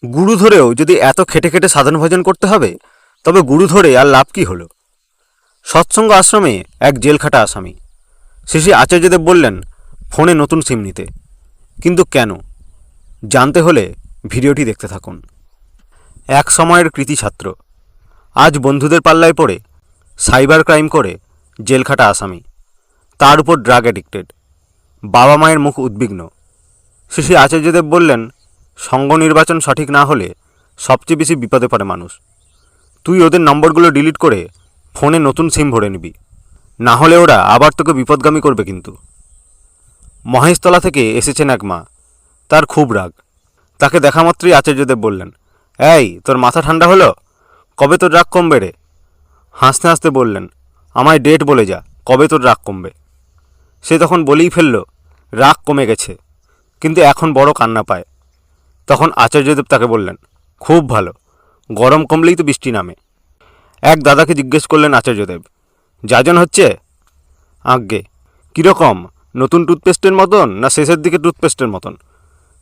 গুরু ধরেও যদি এত খেটে খেটে সাধন ভজন করতে হবে, তবে গুরু ধরে আর লাভ কি হলো? সৎসঙ্গ আশ্রমে এক জেলখাটা আসামি। শ্রী আচার্যদেব বললেন ফোনে নতুন সিম নিতে। কিন্তু কেন? জানতে হলে ভিডিওটি দেখতে থাকুন। এক সময়ের কৃতি ছাত্র, আজ বন্ধুদের পাল্লায় পড়ে সাইবার ক্রাইম করে জেলখাটা আসামি, তার উপর ড্রাগ অ্যাডিক্টেড। বাবা মায়ের মুখ উদ্বিগ্ন। শ্রী আচার্যদেব বললেন, সঙ্গ নির্বাচন সঠিক না হলে সবচেয়ে বেশি বিপদে পড়ে মানুষ। তুই ওদের নম্বরগুলো ডিলিট করে ফোনে নতুন সিম ভরে নিবি, না হলে ওরা আবার তোকে বিপদগামী করবে। কিন্তু মহেশতলা থেকে এসেছেন এক মা, তার খুব রাগ। তাকে দেখা মাত্রই আচার্যদেব বললেন, এই তোর মাথা ঠান্ডা হলো? কবে তোর রাগ কমবে রে? হাসতে হাসতে বললেন, আমায় ডেট বলে যা, কবে তোর রাগ কমবে। সে তখন বলেই ফেলল, রাগ কমে গেছে, কিন্তু এখন বড় কান্না পায়। তখন আচার্যদেব তাকে বললেন, খুব ভালো, গরম কমলেই তো বৃষ্টি নামে। এক দাদাকে জিজ্ঞেস করলেন আচার্যদেব, যাজন হচ্ছে? আজ্ঞে। কীরকম, নতুন টুথপেস্টের মতন না শেষের দিকে টুথপেস্টের মতন?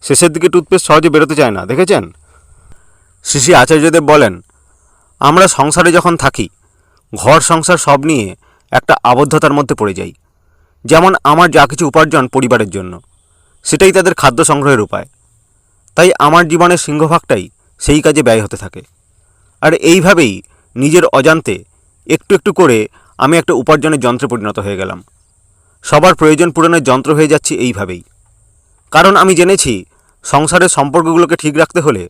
শেষের দিকে টুথপেস্ট সহজে বেরোতে চায় না, দেখেছেন? শ্রী আচার্যদেব বলেন, আমরা সংসারে যখন থাকি, ঘর সংসার সব নিয়ে একটা আবদ্ধতার মধ্যে পড়ে যাই। যেমন আমার যা কিছু উপার্জন পরিবারের জন্য, সেটাই তাদের খাদ্য সংগ্রহের উপায়। তাই আমার জীবনের সিংহভাগটাই সেই কাজে ব্যয় হতে থাকে। আর এইভাবেই নিজের অজান্তে একটু একটু করে আমি একটা উপার্জনের যন্ত্রে পরিণত হয়ে গেলাম। সবার প্রয়োজন পূরণের যন্ত্র হয়ে যাচ্ছি এইভাবেই। কারণ আমি জেনেছি, সংসারের সম্পর্কগুলোকে ঠিক রাখতে হলে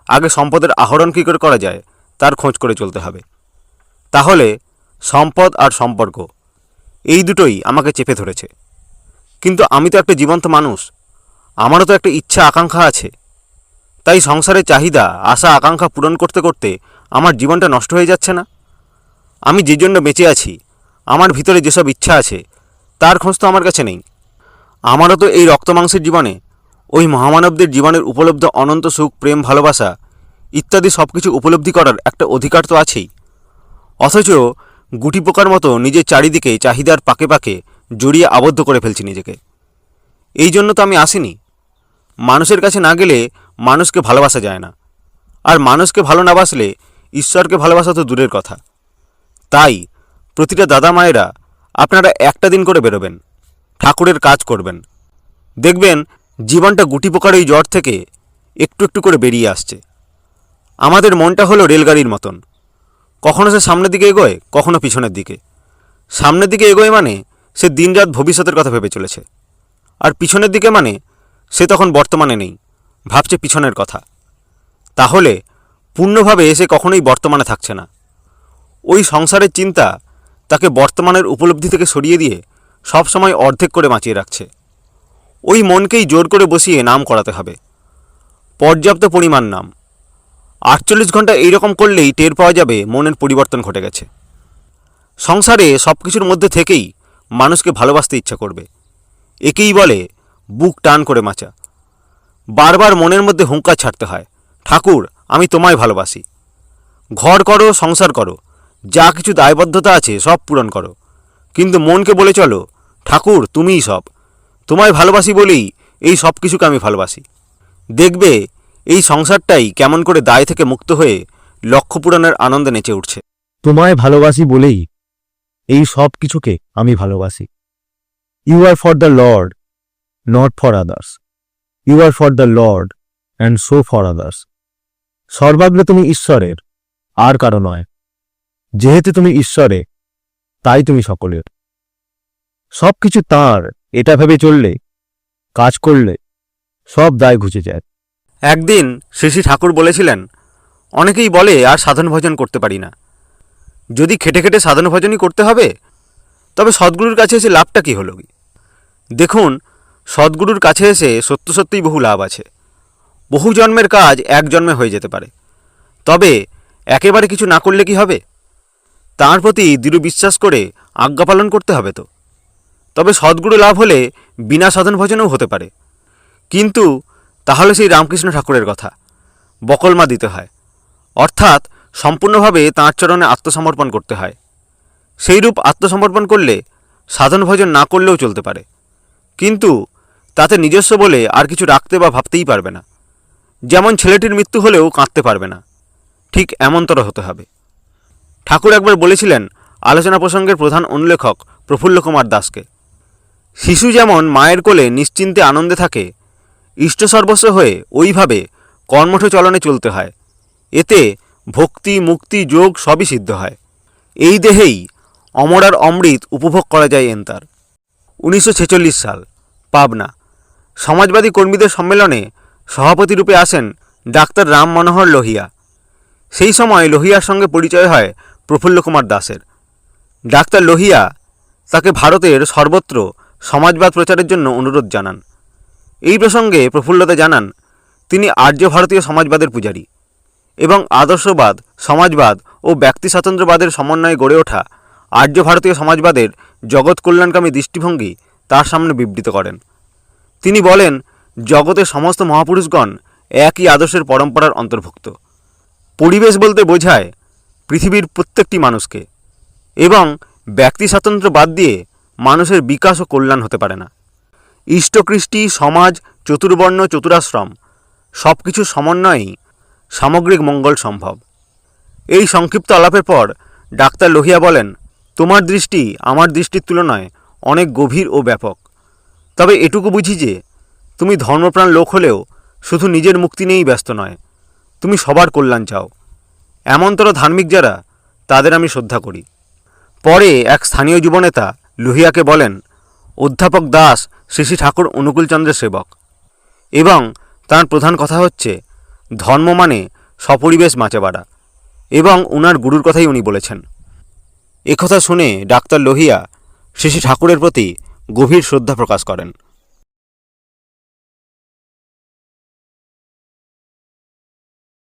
আগে সম্পদের আহরণ কী করে করা যায় তার খোঁজ করে চলতে হবে। তাহলে সম্পদ আর সম্পর্ক, এই দুটোই আমাকে চেপে ধরেছে। কিন্তু আমি তো একটা জীবন্ত মানুষ, আমারও তো একটা ইচ্ছা আকাঙ্ক্ষা আছে। তাই সংসারের চাহিদা, আশা, আকাঙ্ক্ষা পূরণ করতে করতে আমার জীবনটা নষ্ট হয়ে যাচ্ছে না? আমি যে জন্য বেঁচে আছি, আমার ভিতরে যেসব ইচ্ছা আছে, তার খোঁজ তো আমার কাছে নেই। আমারও তো এই রক্তমাংসের জীবনে ওই মহামানবদের জীবনের উপলব্ধ অনন্ত সুখ, প্রেম, ভালোবাসা ইত্যাদি সব কিছু উপলব্ধি করার একটা অধিকার তো আছেই। অথচ গুটি পোকার মতো নিজের চারিদিকে চাহিদার পাকে পাকে জড়িয়ে আবদ্ধ করে ফেলছি নিজেকে। এই জন্য তো আমি আসিনি। মানুষের কাছে না গেলে মানুষকে ভালোবাসা যায় না, আর মানুষকে ভালো না বাসলে ঈশ্বরকে ভালোবাসা তো দূরের কথা। তাই প্রতিটা দাদা মায়েরা আপনারা একটা দিন করে বেরোবেন, ঠাকুরের কাজ করবেন। দেখবেন জীবনটা গুটি পোকার এই জ্বর থেকে একটু একটু করে বেরিয়ে আসছে। আমাদের মনটা হলো রেলগাড়ির মতন, কখনো সে সামনের দিকে এগোয়, কখনো পিছনের দিকে। সামনের দিকে এগোয় মানে সে দিনরাত ভবিষ্যতের কথা ভেবে চলেছে, আর পিছনের দিকে মানে সে তখন বর্তমানে নেই, ভাবছে পিছনের কথা। তাহলে পূর্ণভাবে সে কখনোই বর্তমানে থাকছে না। ওই সংসারের চিন্তা তাকে বর্তমানের উপলব্ধি থেকে সরিয়ে দিয়ে সবসময় অর্ধেক করে বাঁচিয়ে রাখছে। ওই মনকেই জোর করে বসিয়ে নাম করাতে হবে, পর্যাপ্ত পরিমাণ নাম। 48 ঘন্টা এইরকম করলেই টের পাওয়া যাবে মনের পরিবর্তন ঘটে গেছে। সংসারে সব কিছুর মধ্যে থেকেই মানুষকে ভালোবাসতে ইচ্ছা করবে, একেই বলে বুক টান করে বাঁচা। বারবার মনের মধ্যে হুঙ্কার ছাড়তে হয়, ঠাকুর আমি তোমায় ভালোবাসি। ঘর করো, সংসার করো, যা কিছু দায়বদ্ধতা আছে সব পূরণ করো, কিন্তু মনকে বলে চলো, ঠাকুর তুমিই সব, তোমায় ভালোবাসি বলেই এই সব কিছুকে আমি ভালোবাসি। দেখবে এই সংসারটাই কেমন করে দায় থেকে মুক্ত হয়ে লক্ষ্য পূরণের আনন্দে নেচে উঠছে। তোমায় ভালোবাসি বলেই এই সব কিছুকে আমি ভালোবাসি। You are for the lord, not for others. You are for the lord and so for others. সর্বাগ্রে তুমি ঈশ্বরের, আর কারো নয়। যেহেতু তুমি ঈশ্বরে, তাই তুমি সকলের। সব কিছু তাঁর, এটা ভেবে চললে, কাজ করলে সব দায় ঘুচে যায়। একদিন শ্রী ঠাকুর বলেছিলেন, অনেকেই বলে আর সাধন ভজন করতে পারি না। যদি খেটে খেটে সাধন ভজনই করতে হবে, তবে সদ্গুরুর কাছে এসে লাভটা কী হলো? দেখুন, সদ্গুরুর কাছে এসে সত্য সত্যিই বহু লাভ আছে। বহু জন্মের কাজ এক জন্মে হয়ে যেতে পারে। তবে একেবারে কিছু না করলে কি হবে? তাঁর প্রতি দৃঢ় বিশ্বাস করে আজ্ঞা পালন করতে হবে তো। তবে সদ্গুরু লাভ হলে বিনা সাধন ভজনেও হতে পারে, কিন্তু তাহলে সেই রামকৃষ্ণ ঠাকুরের কথা বকলমা দিতে হয়, অর্থাৎ সম্পূর্ণভাবে তাঁর চরণে আত্মসমর্পণ করতে হয়। সেইরূপ আত্মসমর্পণ করলে সাধন ভজন না করলেও চলতে পারে, কিন্তু তাতে নিজস্ব বলে আর কিছু রাখতে বা ভাবতেই পারবে না। যেমন ছেলেটির মৃত্যু হলেও কাঁদতে পারবে না, ঠিক এমনতর হতে হবে। ঠাকুর একবার বলেছিলেন আলোচনা প্রসঙ্গের প্রধান অনুলেখক প্রফুল্ল কুমার দাসকে, শিশু যেমন মায়ের কোলে নিশ্চিন্তে আনন্দে থাকে, ইষ্টসর্বস্ব হয়ে ওইভাবে কর্মঠ চলনে চলতে হয়। এতে ভক্তি, মুক্তি, যোগ সবই সিদ্ধ হয়। এই দেহেই অমরার অমৃত উপভোগ করা যায় এনতার। 1946 সাল, পাবনা। সমাজবাদী কর্মীদের সম্মেলনে সভাপতি রূপে আসেন ডাক্তার রাম মনোহর লোহিয়া। সেই সময় লোহিয়ার সঙ্গে পরিচয় হয় প্রফুল্ল কুমার দাসের। ডাক্তার লোহিয়া তাকে ভারতের সর্বত্র সমাজবাদ প্রচারের জন্য অনুরোধ জানান। এই প্রসঙ্গে প্রফুল্লতা জানান, তিনি আর্য ভারতীয় সমাজবাদের পূজারী এবং আদর্শবাদ, সমাজবাদ ও ব্যক্তি স্বাতন্ত্র্যবাদের সমন্বয়ে গড়ে ওঠা আর্য ভারতীয় সমাজবাদের জগৎ কল্যাণকামী দৃষ্টিভঙ্গি তার সামনে বিবৃত করেন। তিনি বলেন, জগতের সমস্ত মহাপুরুষগণ একই আদর্শের পরম্পরার অন্তর্ভুক্ত। পরিবেশ বলতে বোঝায় পৃথিবীর প্রত্যেকটি মানুষকে, এবং ব্যক্তি স্বাতন্ত্র্য বাদ দিয়ে মানুষের বিকাশ ও কল্যাণ হতে পারে না। ইষ্টকৃষ্টি, সমাজ, চতুর্বর্ণ, চতুরাশ্রম সব কিছুর সমন্বয়েই সামগ্রিক মঙ্গল সম্ভব। এই সংক্ষিপ্ত আলাপের পর ডাক্তার লোহিয়া বলেন, তোমার দৃষ্টি আমার দৃষ্টির তুলনায় অনেক গভীর ও ব্যাপক। তবে এটুকু বুঝি যে তুমি ধর্মপ্রাণ লোক হলেও শুধু নিজের মুক্তি নিয়েই ব্যস্ত নয়, তুমি সবার কল্যাণ চাও। এমনতর ধার্মিক যারা, তাদের আমি শ্রদ্ধা করি। পরে এক স্থানীয় যুবনেতা লোহিয়াকে বলেন, অধ্যাপক দাস শ্রী শ্রী ঠাকুর অনুকূলচন্দ্রের সেবক, এবং তার প্রধান কথা হচ্ছে ধর্ম মানে সপরিবেশ বাঁচাবাড়া, এবং উনার গুরুর কথাই উনি বলেছেন। একথা শুনে ডাক্তার লোহিয়া শ্রী শ্রী ঠাকুরের প্রতি গভীর শ্রদ্ধা প্রকাশ করেন।